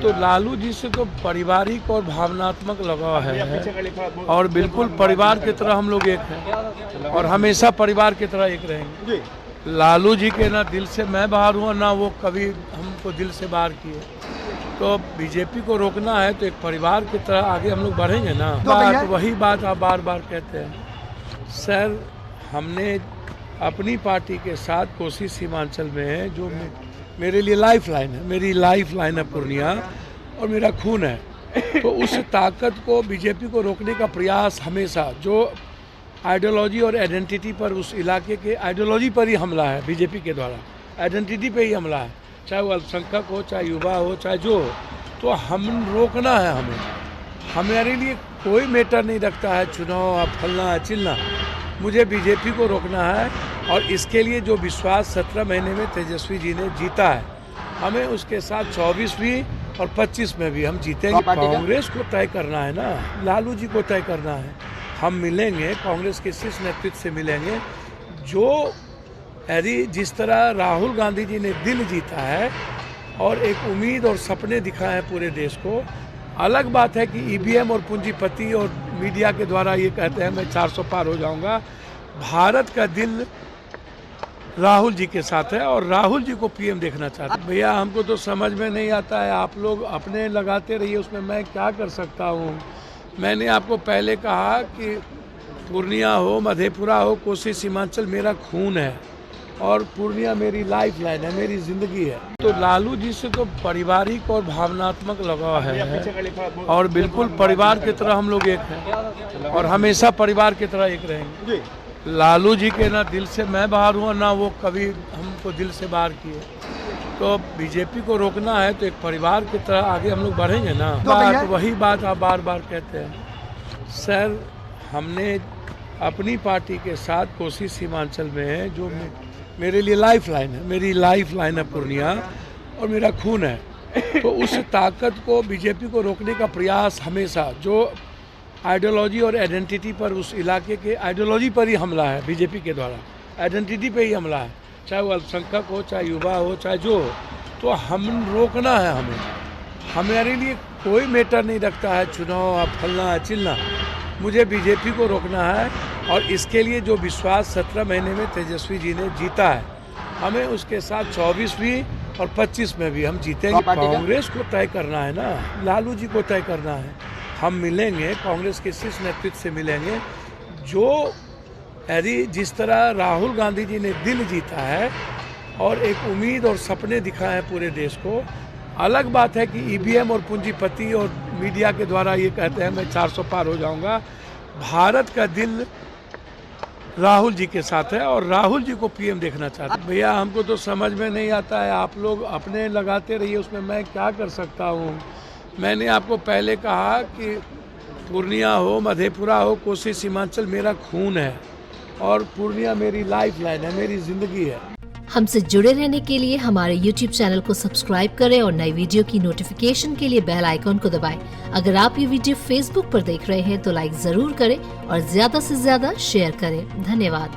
तो लालू जी से तो पारिवारिक और भावनात्मक लगाव है और बिल्कुल परिवार की तरह हम लोग एक हैं और हमेशा परिवार की तरह एक रहेंगे। लालू जी के ना दिल से मैं बाहर हुआ ना वो कभी हमको दिल से बाहर किए। तो बीजेपी को रोकना है तो एक परिवार की तरह आगे हम लोग बढ़ेंगे ना। बात वही बात आप बार बार कहते हैं। सर, हमने अपनी पार्टी के साथ कोसी सीमांचल में है जो मेरे लिए लाइफ लाइन है, मेरी लाइफ लाइन है पूर्णिया और मेरा खून है। तो उस ताकत को बीजेपी को रोकने का प्रयास हमेशा जो आइडियोलॉजी और आइडेंटिटी पर, उस इलाके के आइडियोलॉजी पर ही हमला है बीजेपी के द्वारा, आइडेंटिटी पे ही हमला है, चाहे वो अल्पसंख्यक हो, चाहे युवा हो, चाहे जो हो। तो हम रोकना है हमें। हमारे लिए कोई मैटर नहीं रखता है चुनाव फलना है चिलना, मुझे बीजेपी को रोकना है। और इसके लिए जो विश्वास 17 महीने में तेजस्वी जी ने जीता है, हमें उसके साथ 24 भी और 25 में भी हम जीतेंगे। कांग्रेस को तय करना है ना, लालू जी को तय करना है। हम मिलेंगे कांग्रेस के शीर्ष नेतृत्व से मिलेंगे। जो यदि जिस तरह राहुल गांधी जी ने दिल जीता है और एक उम्मीद और सपने दिखाए हैं पूरे देश को। अलग बात है कि ईवीएम और पूंजीपति और मीडिया के द्वारा ये कहते हैं मैं 400 पार हो जाऊंगा। भारत का दिल राहुल जी के साथ है और राहुल जी को पीएम देखना चाहते हैं। भैया हमको तो समझ में नहीं आता है, आप लोग अपने लगाते रहिए, उसमें मैं क्या कर सकता हूँ। मैंने आपको पहले कहा कि पूर्णिया हो, मधेपुरा हो, कोसी सीमांचल मेरा खून है और पूर्णिया मेरी लाइफ लाइन है, मेरी जिंदगी है। तो लालू जी से तो पारिवारिक और भावनात्मक लगाव है और बिल्कुल परिवार की तरह हम लोग एक हैं और हमेशा परिवार की तरह एक रहेंगे। लालू जी के ना दिल से मैं बाहर हुआ ना वो कभी हमको दिल से बाहर किए। तो बीजेपी को रोकना है तो एक परिवार की तरह आगे हम लोग बढ़ेंगे ना। बात वही बात आप बार बार कहते हैं। सर, हमने अपनी पार्टी के साथ कोसी सीमांचल में है जो मेरे लिए लाइफ लाइन है, मेरी लाइफ लाइन है पूर्णिया और मेरा खून है। तो उस ताकत को बीजेपी को रोकने का प्रयास हमेशा जो आइडियोलॉजी और आइडेंटिटी पर, उस इलाके के आइडियोलॉजी पर ही हमला है बीजेपी के द्वारा, आइडेंटिटी पे ही हमला है, चाहे वो अल्पसंख्यक हो, चाहे युवा हो, चाहे जो हो। तो हम रोकना है हमें। हमारे लिए कोई मैटर नहीं रखता है चुनाव फलना है चिलना, मुझे बीजेपी को रोकना है। और इसके लिए जो विश्वास 17 महीने में तेजस्वी जी ने जीता है, हमें उसके साथ 24 भी और 25 में भी हम जीतेंगे। कांग्रेस को तय करना है ना, लालू जी को तय करना है। हम मिलेंगे कांग्रेस के शीर्ष नेतृत्व से मिलेंगे। जो यदि जिस तरह राहुल गांधी जी ने दिल जीता है और एक उम्मीद और सपने दिखाए हैं पूरे देश को। अलग बात है कि ईवीएम और पूंजीपति और मीडिया के द्वारा ये कहते हैं मैं 400 पार हो जाऊंगा। भारत का दिल राहुल जी के साथ है और राहुल जी को पीएम देखना चाहते हैं। भैया हमको तो समझ में नहीं आता है, आप लोग अपने लगाते रहिए, उसमें मैं क्या कर सकता हूँ। मैंने आपको पहले कहा कि पूर्णिया हो, मधेपुरा हो, कोसी सीमांचल मेरा खून है और पूर्णिया मेरी लाइफ लाइन है, मेरी जिंदगी है। हमसे जुड़े रहने के लिए हमारे YouTube चैनल को सब्सक्राइब करें और नई वीडियो की नोटिफिकेशन के लिए बेल आइकॉन को दबाएं। अगर आप ये वीडियो Facebook पर देख रहे हैं तो लाइक जरूर करें और ज्यादा से ज्यादा शेयर करें। धन्यवाद।